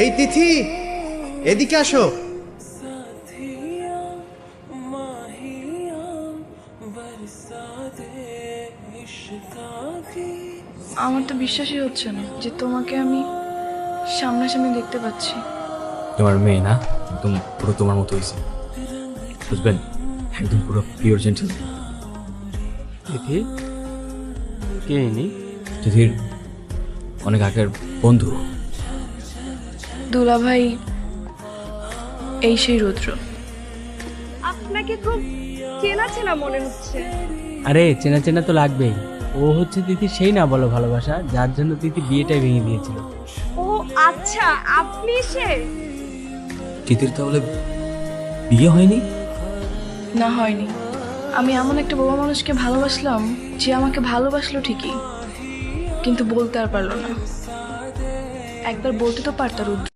এই তিথি, এদিকে আসো। আমার তো বিশ্বাসই হচ্ছে না যে তোমাকে আমি সামনাসামনি দেখতে পাচ্ছি। তোমার মেয়ে না, একদম পুরো তোমার মতো হয়েছে, বুঝবেন? একদম পুরো পিওর জেন্টেল। তিথি কে ইনি? তিথির অনেক আগের বন্ধু। দুলাভাই, এই সেই রুদ্র। আপনাকে খুব চেনা চেনা মনে হচ্ছে। আরে চেনা চেনা তো লাগবেই। ও হচ্ছে তিথির সেই না বলো ভালোবাসা, যার জন্য তিথি বিয়েটাই ভেঙে দিয়েছিল। ও আচ্ছা, আপনি সে। তিথির তাহলে বিয়ে হয়নি? না, হয়নি। আমি এমন একটা বোবা মানুষকে ভালোবাসলাম যে আমাকে ভালোবাসলো ঠিকই, কিন্তু বলতে আর পারলো না। একবার বলতে তো পারতা রুদ্র।